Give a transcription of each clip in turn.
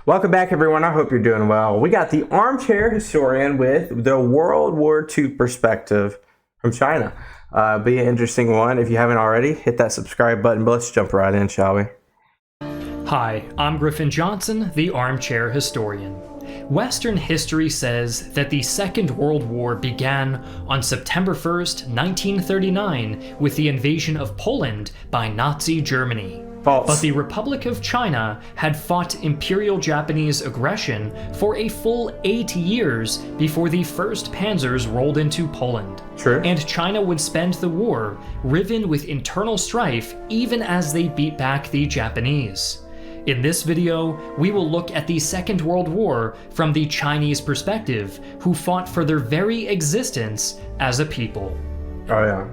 Welcome back, everyone. I hope you're doing well. We got the Armchair Historian with the World War II perspective from China. Be an interesting one. If you haven't already, hit that subscribe button, but let's jump right in, shall we? Hi, I'm Griffin Johnson, the Armchair Historian. Western history says that the Second World War began on September 1st, 1939, with the invasion of Poland by Nazi Germany. False. But the Republic of China had fought Imperial Japanese aggression for a full 8 years before the first panzers rolled into Poland. True. And China would spend the war riven with internal strife even as they beat back the Japanese. In this video, we will look at the Second World War from the Chinese perspective, who fought for their very existence as a people. Oh yeah.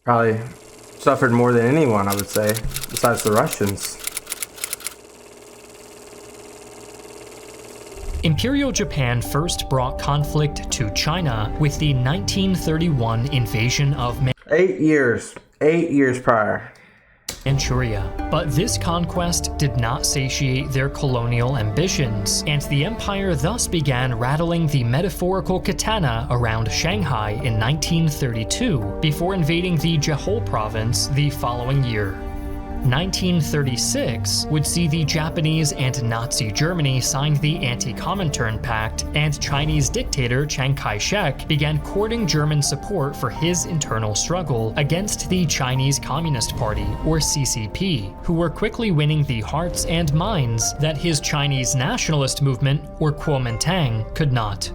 Probably suffered more than anyone, I would say, besides the Russians. Imperial Japan first brought conflict to China with the 1931 invasion of 8 years. 8 years prior. Manchuria. But this conquest did not satiate their colonial ambitions, and the empire thus began rattling the metaphorical katana around Shanghai in 1932 before invading the Zhejiang province the following year. 1936 would see the Japanese and Nazi Germany sign the Anti-Comintern Pact, and Chinese dictator Chiang Kai-shek began courting German support for his internal struggle against the Chinese Communist Party, or CCP, who were quickly winning the hearts and minds that his Chinese nationalist movement, or Kuomintang, could not.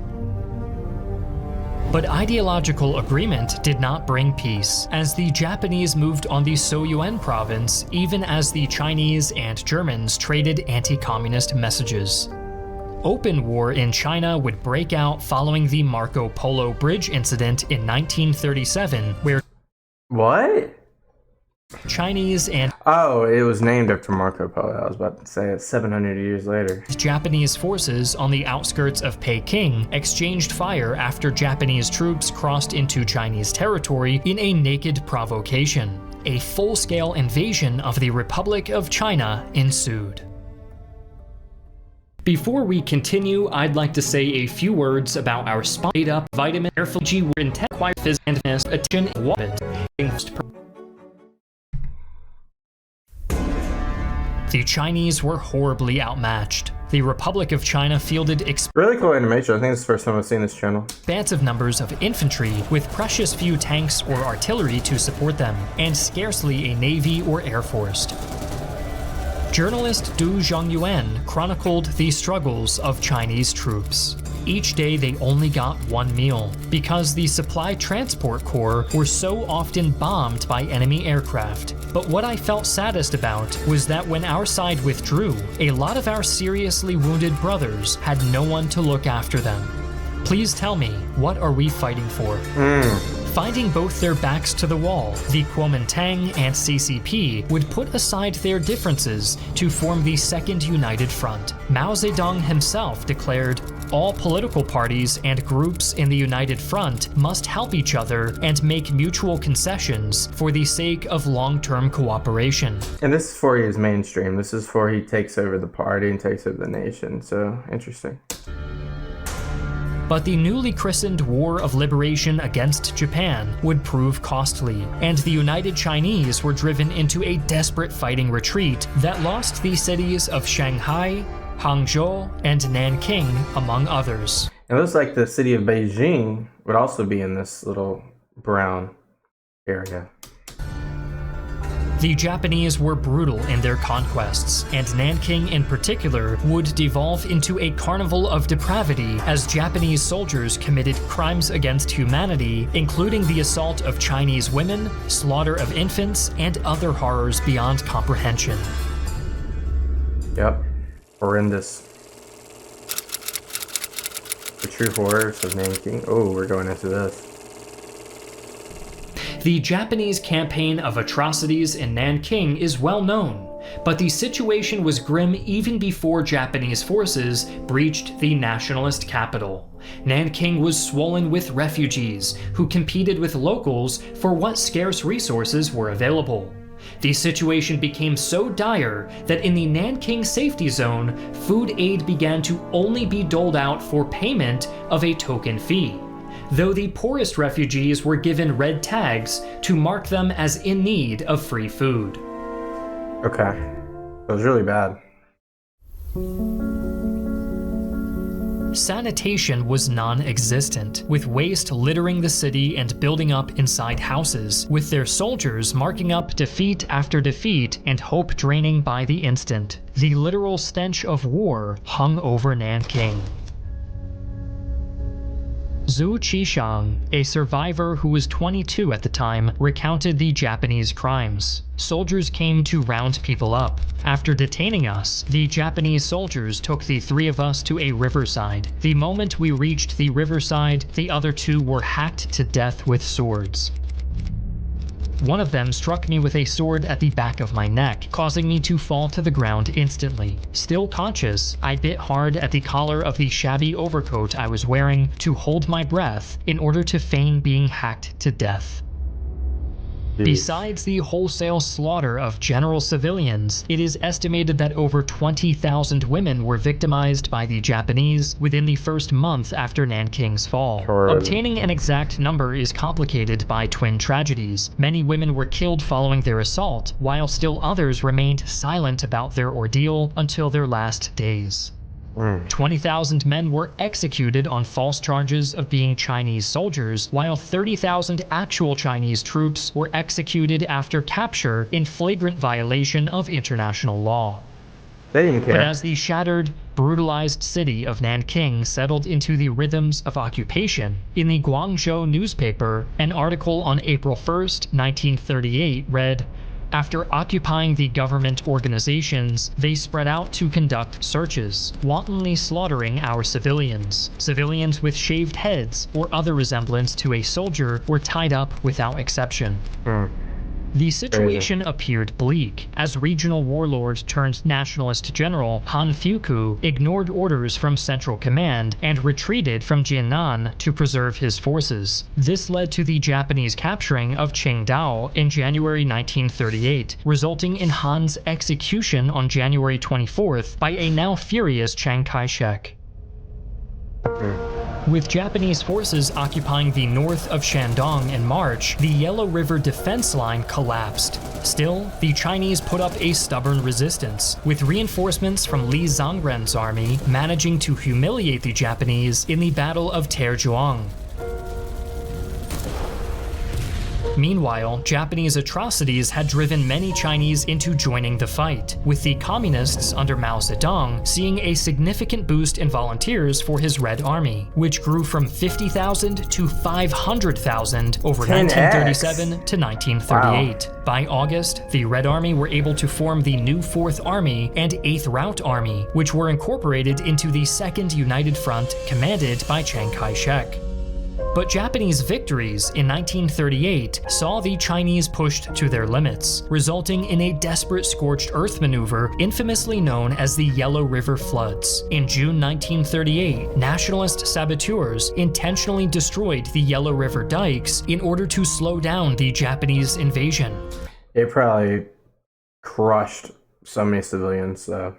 But ideological agreement did not bring peace, as the Japanese moved on the Soyuan province even as the Chinese and Germans traded anti-communist messages. Open war in China would break out following the Marco Polo Bridge incident in 1937, where What? Chinese and Oh, it was named after Marco Polo. I was about to say it 700 years later. Japanese forces on the outskirts of Peking exchanged fire after Japanese troops crossed into Chinese territory in a naked provocation. A full-scale invasion of the Republic of China ensued. Before we continue, I'd like to say a few words about our spot-up vitamin carefully were intended to acquire physical and attention The Chinese were horribly outmatched. The Republic of China fielded Really cool animation. I think it's the first time I've seen this channel. expansive numbers of infantry with precious few tanks or artillery to support them, and scarcely a navy or air force. Journalist Du Zhongyuan chronicled the struggles of Chinese troops. Each day they only got one meal, because the supply transport corps were so often bombed by enemy aircraft. But what I felt saddest about was that when our side withdrew, a lot of our seriously wounded brothers had no one to look after them. Please tell me, what are we fighting for? Finding both their backs to the wall, the Kuomintang and CCP would put aside their differences to form the Second United Front. Mao Zedong himself declared, "All political parties and groups in the United Front must help each other and make mutual concessions for the sake of long-term cooperation." And this is before he is mainstream. This is before he takes over the party and takes over the nation. So, interesting. But the newly christened War of Liberation against Japan would prove costly, and the United Chinese were driven into a desperate fighting retreat that lost the cities of Shanghai, Hangzhou, and Nanking, among others. It looks like the city of Beijing would also be in this little brown area. The Japanese were brutal in their conquests, and Nanking in particular would devolve into a carnival of depravity as Japanese soldiers committed crimes against humanity, including the assault of Chinese women, slaughter of infants, and other horrors beyond comprehension. Yep. Horrendous. The true horrors of Nanking. Oh, we're going into this. The Japanese campaign of atrocities in Nanking is well known, but the situation was grim even before Japanese forces breached the nationalist capital. Nanking was swollen with refugees who competed with locals for what scarce resources were available. The situation became so dire that in the Nanking safety zone, food aid began to only be doled out for payment of a token fee, though the poorest refugees were given red tags to mark them as in need of free food. Okay. It was really bad. Sanitation was non-existent, with waste littering the city and building up inside houses, with their soldiers marking up defeat after defeat and hope draining by the instant. The literal stench of war hung over Nanking. Zhu Qishang, a survivor who was 22 at the time, recounted the Japanese crimes. Soldiers came to round people up. After detaining us, the Japanese soldiers took the 3 of us to a riverside. The moment we reached the riverside, the other 2 were hacked to death with swords. One of them struck me with a sword at the back of my neck, causing me to fall to the ground instantly. Still conscious, I bit hard at the collar of the shabby overcoat I was wearing to hold my breath in order to feign being hacked to death. Besides the wholesale slaughter of general civilians, it is estimated that over 20,000 women were victimized by the Japanese within the first month after Nanking's fall. Obtaining an exact number is complicated by twin tragedies. Many women were killed following their assault, while still others remained silent about their ordeal until their last days. 20,000 men were executed on false charges of being Chinese soldiers, while 30,000 actual Chinese troops were executed after capture in flagrant violation of international law. They didn't care. But as the shattered, brutalized city of Nanking settled into the rhythms of occupation, in the Guangzhou newspaper, an article on April 1st, 1938 read, "After occupying the government organizations, they spread out to conduct searches, wantonly slaughtering our civilians. Civilians with shaved heads or other resemblance to a soldier were tied up without exception." The situation appeared bleak, as regional warlord turned nationalist general Han Fuku ignored orders from Central Command and retreated from Jiannan to preserve his forces. This led to the Japanese capturing of Qingdao in January 1938, resulting in Han's execution on January 24th by a now furious Chiang Kai-shek. With Japanese forces occupying the north of Shandong in March, the Yellow River defense line collapsed. Still, the Chinese put up a stubborn resistance, with reinforcements from Li Zongren's army managing to humiliate the Japanese in the Battle of Taizhuang. Meanwhile, Japanese atrocities had driven many Chinese into joining the fight, with the communists under Mao Zedong seeing a significant boost in volunteers for his Red Army, which grew from 50,000 to 500,000 over 1937 to 1938. Wow. By August, the Red Army were able to form the new 4th Army and 8th Route Army, which were incorporated into the Second United Front commanded by Chiang Kai-shek. But Japanese victories in 1938 saw the Chinese pushed to their limits, resulting in a desperate scorched earth maneuver infamously known as the Yellow River Floods. In June 1938, nationalist saboteurs intentionally destroyed the Yellow River dikes in order to slow down the Japanese invasion. It probably crushed so many civilians, so.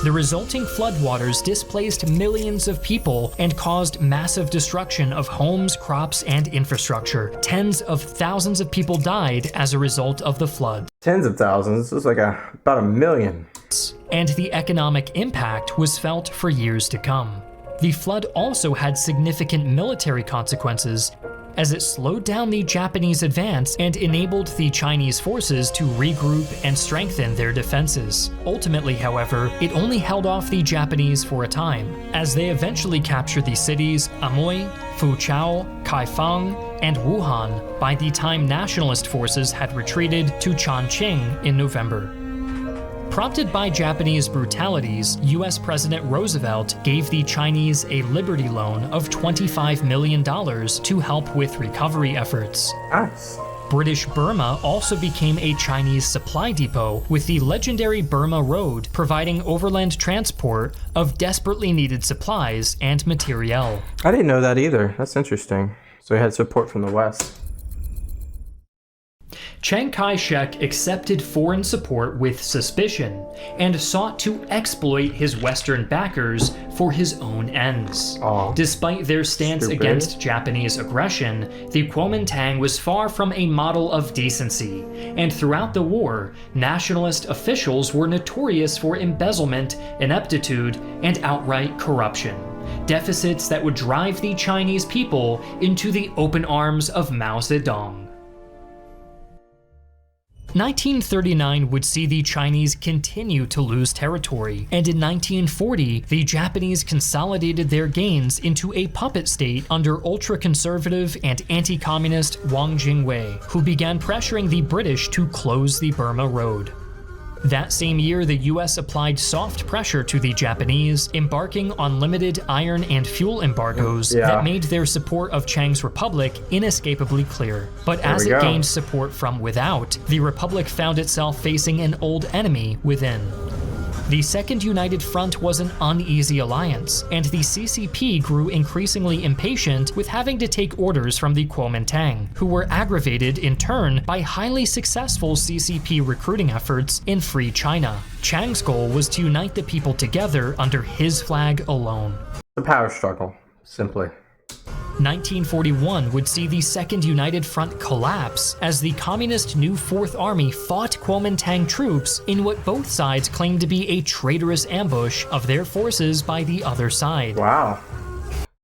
The resulting floodwaters displaced millions of people and caused massive destruction of homes, crops, and infrastructure. Tens of thousands of people died as a result of the flood. Tens of thousands? This was like about 1 million. And the economic impact was felt for years to come. The flood also had significant military consequences, as it slowed down the Japanese advance and enabled the Chinese forces to regroup and strengthen their defenses. Ultimately, however, it only held off the Japanese for a time, as they eventually captured the cities Amoy, Fuzhou, Kaifeng, and Wuhan by the time nationalist forces had retreated to Chongqing in November. Prompted by Japanese brutalities, US President Roosevelt gave the Chinese a Liberty loan of $25 million to help with recovery efforts. Nice. British Burma also became a Chinese supply depot, with the legendary Burma Road providing overland transport of desperately needed supplies and materiel. I didn't know that either. That's interesting. So he had support from the West. Chiang Kai-shek accepted foreign support with suspicion and sought to exploit his Western backers for his own ends. Despite their stance against Japanese aggression, the Kuomintang was far from a model of decency, and throughout the war, nationalist officials were notorious for embezzlement, ineptitude, and outright corruption. Deficits that would drive the Chinese people into the open arms of Mao Zedong. 1939 would see the Chinese continue to lose territory, and in 1940, the Japanese consolidated their gains into a puppet state under ultra-conservative and anti-communist Wang Jingwei, who began pressuring the British to close the Burma Road. That same year, the US applied soft pressure to the Japanese, embarking on limited iron and fuel embargoes that made their support of Chiang's republic inescapably clear. But as it gained support from without, the republic found itself facing an old enemy within. The Second United Front was an uneasy alliance, and the CCP grew increasingly impatient with having to take orders from the Kuomintang, who were aggravated in turn by highly successful CCP recruiting efforts in Free China. Chiang's goal was to unite the people together under his flag alone. The power struggle, simply. 1941 would see the Second United Front collapse as the communist New Fourth Army fought Kuomintang troops in what both sides claimed to be a traitorous ambush of their forces by the other side. Wow.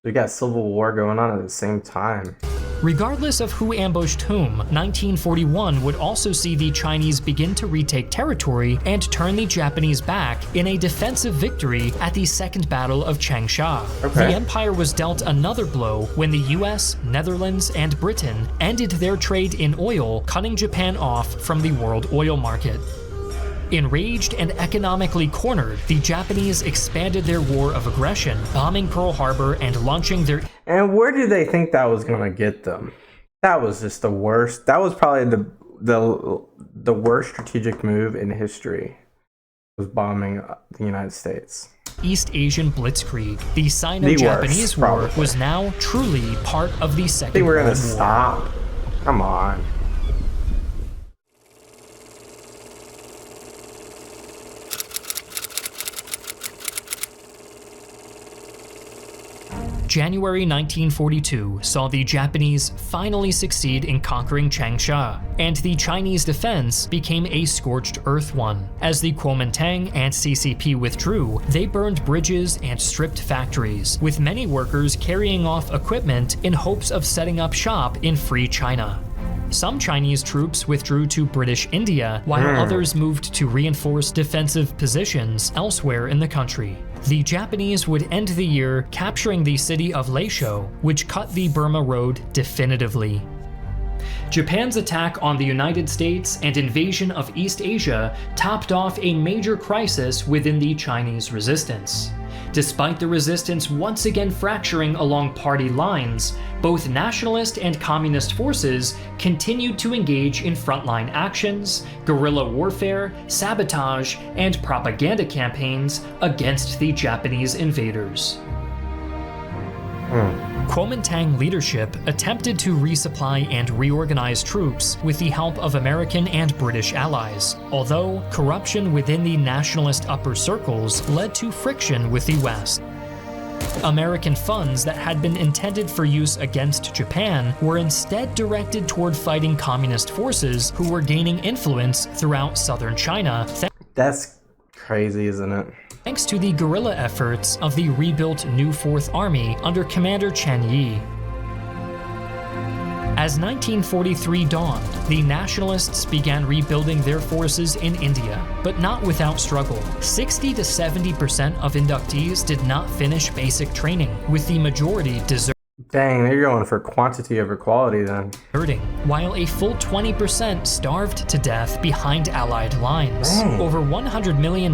We got civil war going on at the same time. Regardless of who ambushed whom, 1941 would also see the Chinese begin to retake territory and turn the Japanese back in a defensive victory at the Second Battle of Changsha. The empire was dealt another blow when the US, Netherlands, and Britain ended their trade in oil, cutting Japan off from the world oil market. Enraged and economically cornered, the Japanese expanded their war of aggression, bombing Pearl Harbor and launching their... And where did they think that was going to get them? That was just the worst. That was probably the worst strategic move in history, was bombing the United States. East Asian Blitzkrieg. The Sino-Japanese War was now truly part of the Second World War. They were going to stop. Come on. January 1942 saw the Japanese finally succeed in conquering Changsha, and the Chinese defense became a scorched earth one. As the Kuomintang and CCP withdrew, they burned bridges and stripped factories, with many workers carrying off equipment in hopes of setting up shop in Free China. Some Chinese troops withdrew to British India, while others moved to reinforce defensive positions elsewhere in the country. The Japanese would end the year capturing the city of Leisho, which cut the Burma Road definitively. Japan's attack on the United States and invasion of East Asia topped off a major crisis within the Chinese resistance. Despite the resistance once again fracturing along party lines, both nationalist and communist forces continued to engage in frontline actions, guerrilla warfare, sabotage, and propaganda campaigns against the Japanese invaders. Kuomintang leadership attempted to resupply and reorganize troops with the help of American and British allies, although corruption within the nationalist upper circles led to friction with the West. American funds that had been intended for use against Japan were instead directed toward fighting communist forces who were gaining influence throughout southern China. That's crazy, isn't it? Thanks to the guerrilla efforts of the rebuilt New Fourth Army under Commander Chen Yi. As 1943 dawned, the nationalists began rebuilding their forces in India, but not without struggle. 60 to 70% of inductees did not finish basic training, with the majority deserting. Dang, they're going for quantity over quality then. While a full 20% starved to death behind Allied lines. Over $100 million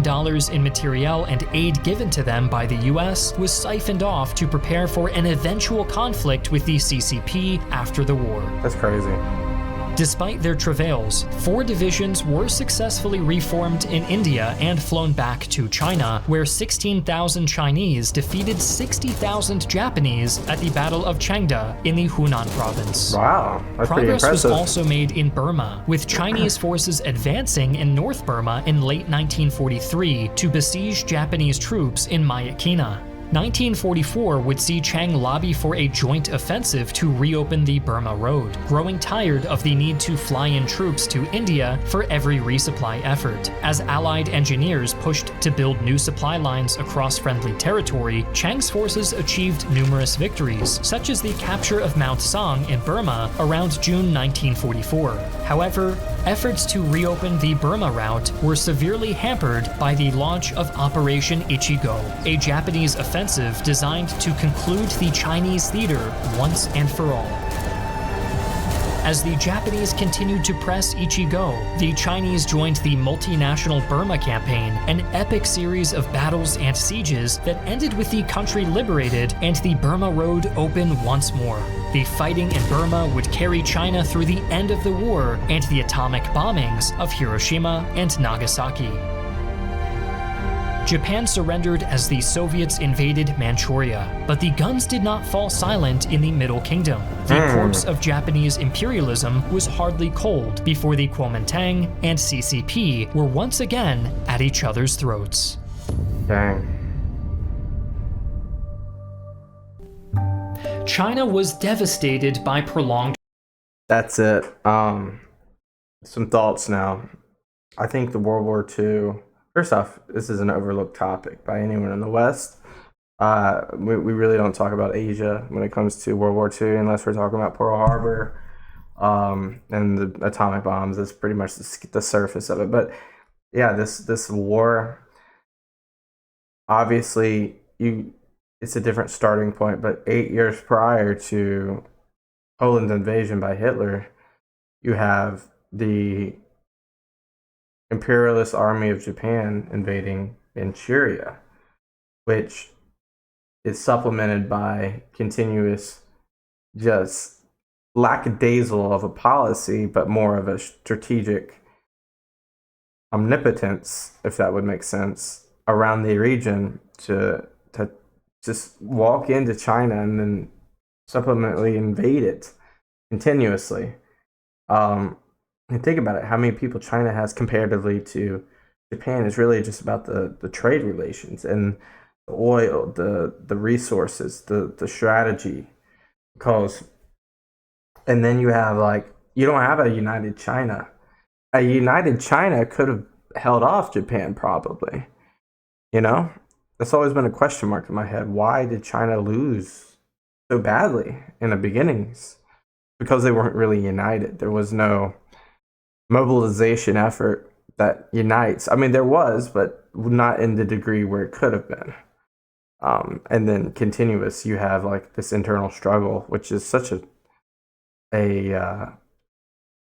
in materiel and aid given to them by the US was siphoned off to prepare for an eventual conflict with the CCP after the war. That's crazy. Despite their travails, 4 divisions were successfully reformed in India and flown back to China, where 16,000 Chinese defeated 60,000 Japanese at the Battle of Shanghai in the Hunan province. Wow, that's pretty Progress was impressive. also made in Burma, with Chinese forces advancing in North Burma in late 1943 to besiege Japanese troops in Myitkyina. 1944 would see Chiang lobby for a joint offensive to reopen the Burma Road, growing tired of the need to fly in troops to India for every resupply effort. As Allied engineers pushed to build new supply lines across friendly territory, Chiang's forces achieved numerous victories, such as the capture of Mount Song in Burma around June 1944. However, efforts to reopen the Burma route were severely hampered by the launch of Operation Ichigo, a Japanese offensive designed to conclude the Chinese theater once and for all. As the Japanese continued to press Ichigo, the Chinese joined the multinational Burma campaign, an epic series of battles and sieges that ended with the country liberated and the Burma Road open once more. The fighting in Burma would carry China through the end of the war and the atomic bombings of Hiroshima and Nagasaki. Japan surrendered as the Soviets invaded Manchuria, but the guns did not fall silent in the Middle Kingdom. The corpse of Japanese imperialism was hardly cold before the Kuomintang and CCP were once again at each other's throats. Dang. China was devastated by prolonged. That's it. Some thoughts now. I think the World War II. First off, this is an overlooked topic by anyone in the West. We really don't talk about Asia when it comes to World War II unless we're talking about Pearl Harbor and the atomic bombs. That's pretty much the surface of it. But yeah, this war, obviously, it's a different starting point. But 8 years prior to Poland's invasion by Hitler, you have the imperialist army of Japan invading Manchuria, which is supplemented by continuous just lackadaisical of a policy, but more of a strategic omnipotence, if that would make sense, around the region to just walk into China and then supplementally invade it continuously. And think about it, how many people China has comparatively to Japan is really just about the trade relations and the oil, the resources, the strategy. And then you have you don't have a united China. A united China could have held off Japan probably. That's always been a question mark in my head. Why did China lose so badly in the beginnings? Because they weren't really united. There was no mobilization effort that unites. I mean, there was, but not in the degree where it could have been. And then continuous, you have this internal struggle, which is such a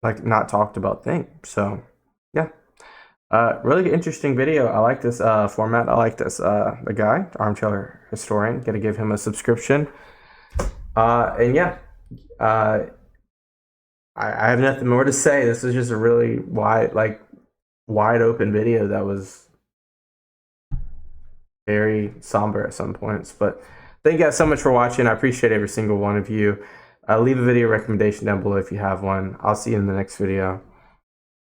not talked about thing. So yeah, really interesting video. I like this format. I like this the guy, Armchair Historian. Got to give him a subscription. And yeah. I have nothing more to say. This is just a really wide open video that was very somber at some points. But thank you guys so much for watching. I appreciate every single one of you. Leave a video recommendation down below if you have one. I'll see you in the next video.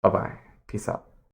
Bye-bye. Peace out.